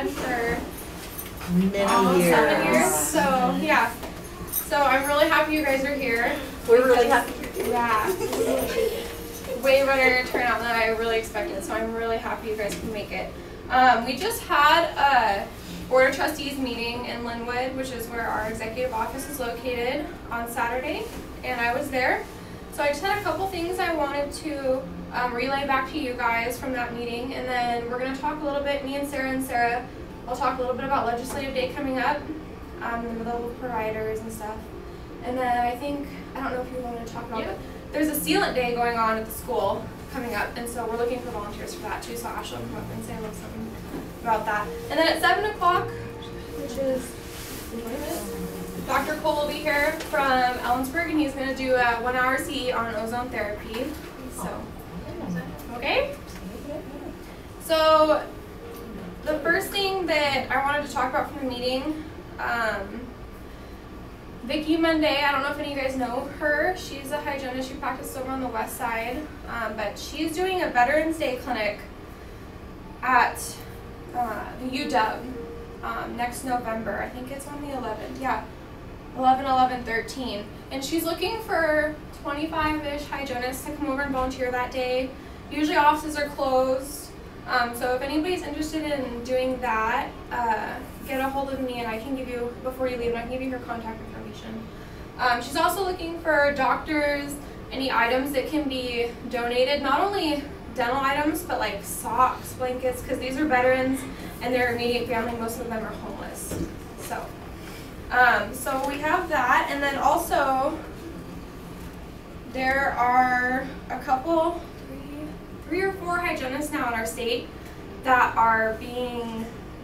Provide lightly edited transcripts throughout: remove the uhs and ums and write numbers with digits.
friend for many years. 7 years. So yeah. So I'm really happy you guys are here. We're really happy. Yeah. Way better turnout than I really expected. So I'm really happy you guys can make it. We just had a Board of Trustees meeting in Linwood, which is where our executive office is located, on Saturday, and I was there. So I just had a couple things I wanted to relay back to you guys from that meeting, and then we're going to talk a little bit, me and Sarah, I'll talk a little bit about Legislative Day coming up, the level providers and stuff. And then I don't know if you want to talk about it. There's a sealant day going on at the school coming up, and so we're looking for volunteers for that too, so Ashley will come up and say a little something about that. And then at 7 o'clock, which is in 20 minutes, Dr. Cole will be here from Ellensburg, and he's going to do a 1-hour CE on ozone therapy. So, okay? So, the first thing that I wanted to talk about from the meeting, Vicki Monday, I don't know if any of you guys know her. She's a hygienist. She practices over on the west side, but she's doing a Veterans Day clinic at the UW next November. I think it's on the 11th. Yeah, 11/11/13. And she's looking for 25-ish hygienists to come over and volunteer that day. Usually offices are closed. So if anybody's interested in doing that, get a hold of me and I can give you, before you leave, and I can give you her contact information. She's also looking for doctors, any items that can be donated, not only dental items, but like socks, blankets, because these are veterans and their immediate family, most of them are homeless. So, so we have that, and then also there are a couple, three or four hygienists now in our state that are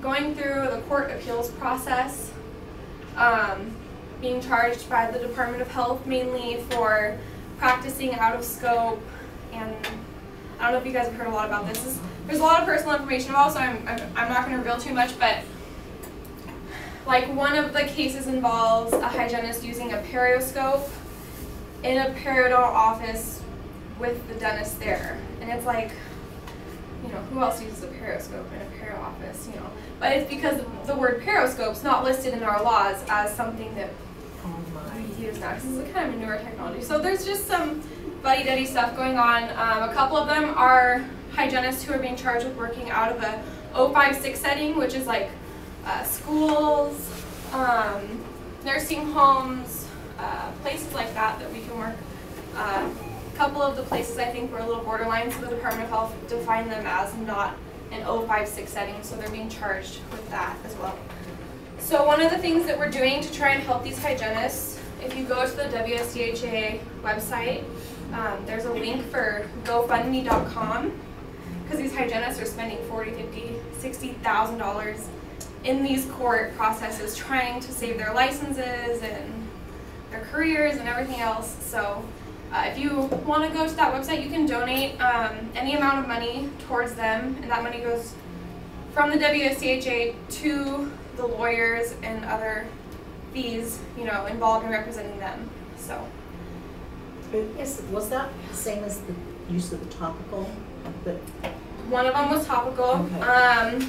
going through the court appeals process, being charged by the Department of Health mainly for practicing out of scope, and I don't know if you guys have heard a lot about this. There's a lot of personal information involved, so I'm not going to reveal too much, but like one of the cases involves a hygienist using a periscope in a periodontal office with the dentist there. And it's like, you know, who else uses a periscope in a perio office, you know? But it's because the word periscope's not listed in our laws as something that we use now, because it's kind of a newer technology. So there's just some buddy-duddy stuff going on. A couple of them are hygienists who are being charged with working out of a 056 setting, which is like schools, nursing homes, places like that we can work. A couple of the places I think were a little borderline, so the Department of Health defined them as not an 056 setting, so they're being charged with that as well. So one of the things that we're doing to try and help these hygienists, if you go to the WSDHA website, there's a link for GoFundMe.com, because these hygienists are spending $40,000, $50,000, $60,000 in these court processes trying to save their licenses and their careers and everything else. So if you want to go to that website, you can donate any amount of money towards them, and that money goes from the WSDHA to the lawyers and other fees, you know, involved in representing them. So. Yes, was that the same as the use of the topical? One of them was topical. Okay.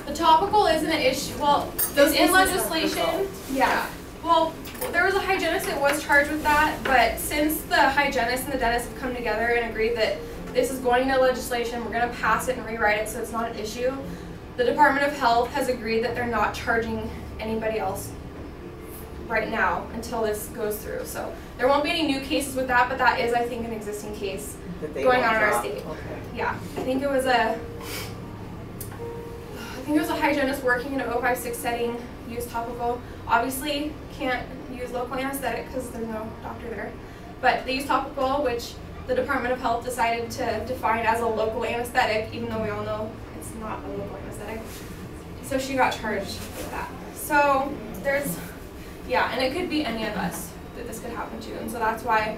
The topical isn't an issue. Well, it's in legislation. Yeah. Well, there was a hygienist that was charged with that, but since the hygienist and the dentist have come together and agreed that this is going into legislation, we're going to pass it and rewrite it so it's not an issue, the Department of Health has agreed that they're not charging anybody else right now until this goes through. So there won't be any new cases with that, but that is, I think, an existing case going on in our state. Okay. Yeah, I think it was a hygienist working in an 056 setting, used topical. Obviously, can't use local anesthetic because there's no doctor there. But they used topical, which the Department of Health decided to define as a local anesthetic, even though we all know it's not a local anesthetic. So she got charged with that. So there's, yeah, and it could be any of us that this could happen to, and so that's why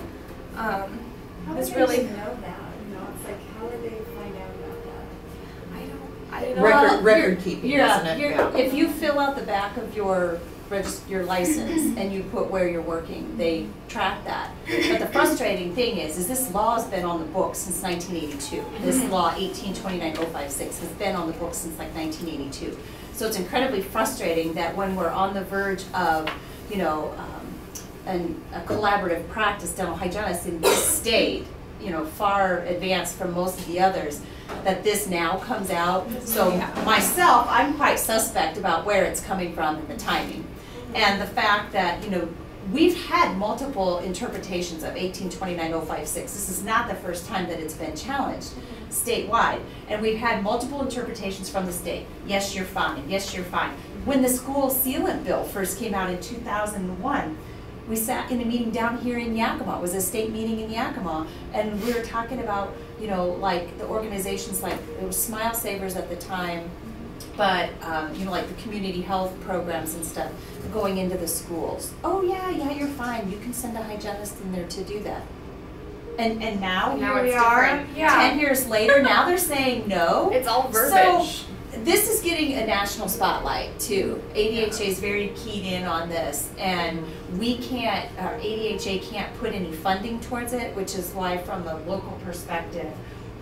this really. Know that? You know, it's like, how did they find out about that? I don't know. Record keeping, isn't it? If you fill out the back of your your license and you put where you're working, they track that. But the frustrating thing is this law has been on the books since 1982. This law 1829056 has been on the books since like 1982. So it's incredibly frustrating that when we're on the verge of, you know, a collaborative practice dental hygienist in this state, you know, far advanced from most of the others, that this now comes out. So myself, I'm quite suspect about where it's coming from and the timing. And the fact that, you know, we've had multiple interpretations of 1829056. This is not the first time that it's been challenged statewide. And we've had multiple interpretations from the state. Yes, you're fine. Yes, you're fine. When the school sealant bill first came out in 2001, we sat in a meeting down here in Yakima. It was a state meeting in Yakima, and we were talking about, you know, like the organizations like, it was Smile Savers at the time, but, you know, like the community health programs and stuff going into the schools. Oh yeah, you're fine. You can send a hygienist in there to do that. And now here we are, 10 years later, now they're saying no. It's all verbiage. So, this is getting a national spotlight too. ADHA is very keyed in on this, and we can't, ADHA can't put any funding towards it, which is why from the local perspective,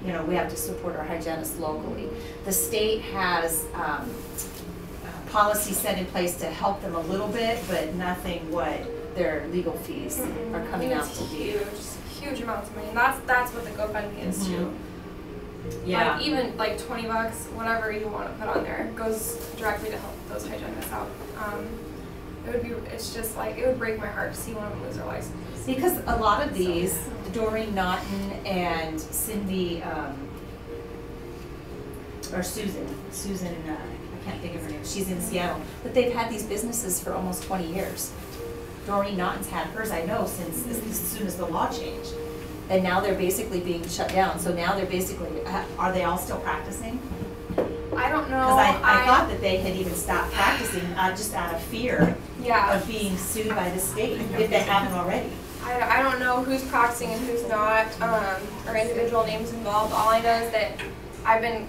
you know, we have to support our hygienists locally. The state has policy set in place to help them a little bit, but nothing what their legal fees are coming out to be. Huge amounts of money. And that's what the GoFundMe is too. Yeah. Like even like $20, whatever you want to put on there, goes directly to help those hygienists out. It's just like, it would break my heart to see one of them lose their license. Because a lot of these, Doreen Naughton and Cindy, or Susan, I can't think of her name, she's in Seattle, but they've had these businesses for almost 20 years. Doreen Naughton's had hers, I know, since as soon as the law changed. And now they're basically being shut down. So now they're basically, are they all still practicing? I don't know. Because I thought that they had even stopped practicing just out of fear of being sued by the state, if they haven't already. I don't know who's practicing and who's not, or individual names involved. All I know is that I've been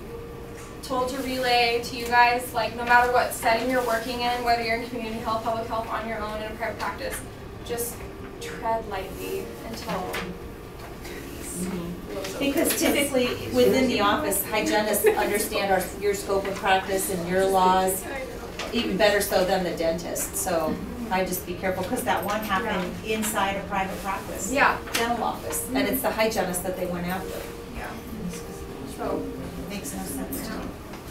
told to relay to you guys, like, no matter what setting you're working in, whether you're in community health, public health, on your own, in a private practice, just tread lightly until Because typically within the office, hygienists understand your scope of practice and your laws even better so than the dentist. So I just be careful, because that one happened inside a private practice, dental office, and it's the hygienist that they went after. So it makes no sense to me.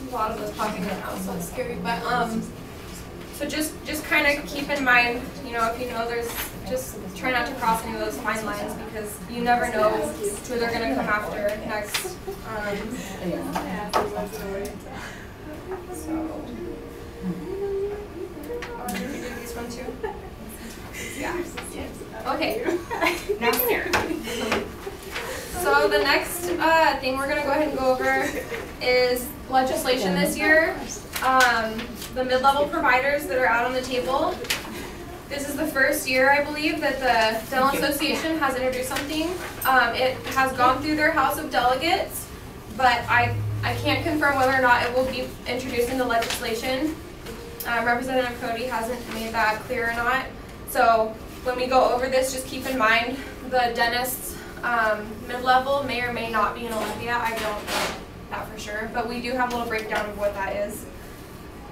A lot of those popping in now, so it's scary. But so just kind of keep in mind, you know, if you know there's, just try not to cross any of those fine lines, because you never know who they're going to come after next. So, did you do these one too? Yeah. Okay. Next here. So the next thing we're going to go ahead and go over is legislation this year. The mid-level providers that are out on the table. This is the first year, I believe, that the Dental Association has introduced something. It has gone through their House of Delegates, but I can't confirm whether or not it will be introduced into legislation. Representative Cody hasn't made that clear or not. So when we go over this, just keep in mind the dentists mid-level may or may not be in Olympia. I don't know that for sure, but we do have a little breakdown of what that is.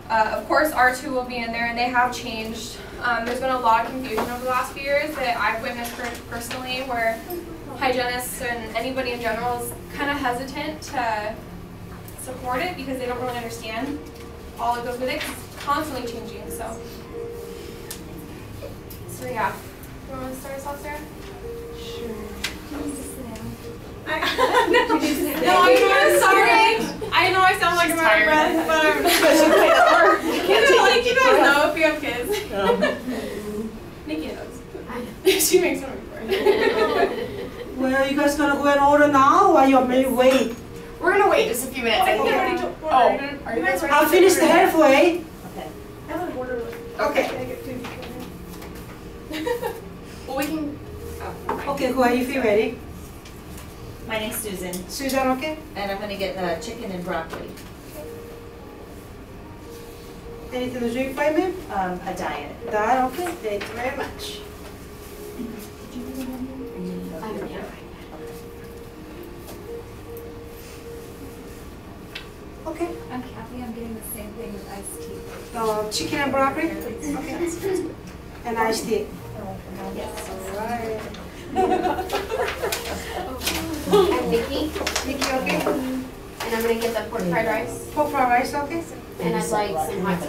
Of course, R2 will be in there, and they have changed. There's been a lot of confusion over the last few years that I've witnessed personally, where hygienists and anybody in general is kind of hesitant to support it because they don't really understand all that goes with it, 'cause it's constantly changing. So yeah. You want to start us off, Sarah? Sure. No, I'm sorry. I know I sound like I'm out of breath, but I'm you guys know if you have kids. Nikki knows. She makes fun of me. Well, are you guys gonna go and order now, or you may wait? We're gonna wait just a few minutes. Are you guys ready? I'll finish the halfway. Okay. I have an order. Okay. Well, we can. Okay, go ahead, if you're ready. My name's Susan, Susan, okay? and I'm going to get the chicken and broccoli. Anything to drink by me? A diet. That, okay, thank you very much. Okay, I'm Kathy, I'm getting the same thing with iced tea. chicken and broccoli? Okay. And iced tea. Yes. Alright. I'm Nikki, Nikki, okay? and I'm gonna get the pork fried rice, Pork fried rice, okay? and I'd like some hot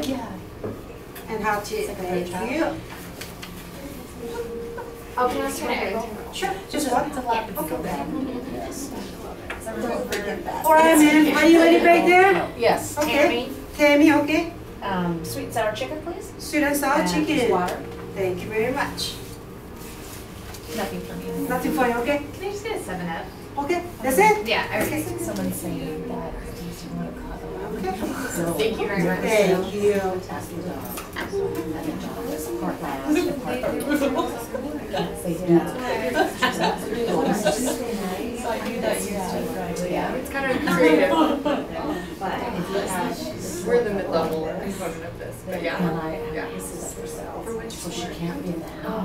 tea. And hot tea, thank you. Oh, can I ask you my hair? Sure, just one? Okay. Don't forget that. Alright, ma'am, are you ready right there? Yes. Okay. Tammy, okay? Sweet and sour chicken, please. Sweet and sour And just chicken. water. Thank you very much. Nothing for me. Nothing for you, okay? Can I just get a 7-Up? Okay, that's it? Yeah, Okay. Someone's saying that he's want to Okay. Thank you very much. Thank you. Yeah. It's kind of creative. But if you have. We're the mid-level component of this, but yeah. This is for herself, so she can't be in the Oh,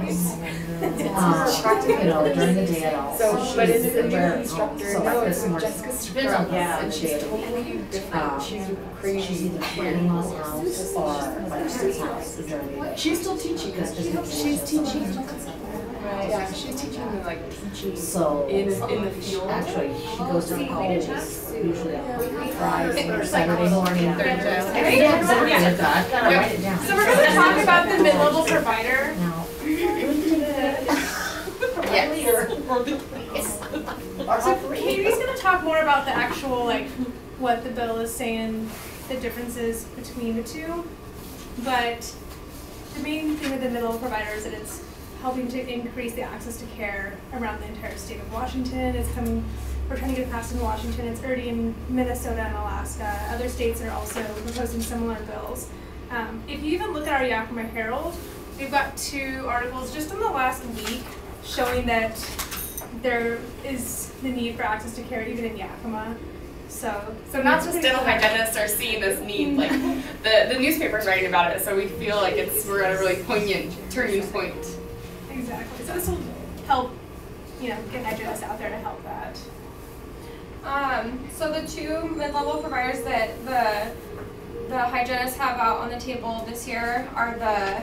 house. You know, during the day at all. So, but it's a new where- instructor. so No, like it's this morning. Jessica's Depends on yeah, and she's day of the totally different. She's She's crazy. either in in-laws house or my sister's house is during the day. She's still teaching. Because just because She's teaching. Right. Yeah, she's teaching like teaching So in the field. actually, she goes to college usually on Friday or Saturday morning. Third child. Yeah, exactly. I've gotta write it down. So we're going to talk about the mid-level provider. Now. So Katie's going to talk more about the actual, like, what the bill is saying, the differences between the two. But the main thing with the mid-level provider is that it's helping to increase the access to care around the entire state of Washington. We're trying to get it passed in Washington. It's already in Minnesota and Alaska. Other states are also proposing similar bills. If you even look at our Yakima Herald, we've got 2 articles just in the last week showing that there is the need for access to care even in Yakima. So not just dental hygienists are seeing this need, like the newspaper's writing about it, so we feel like we're at a really poignant turning point. Exactly. So this will help, get hygienists out there to help that. So the 2 mid-level providers that the hygienists have out on the table this year are the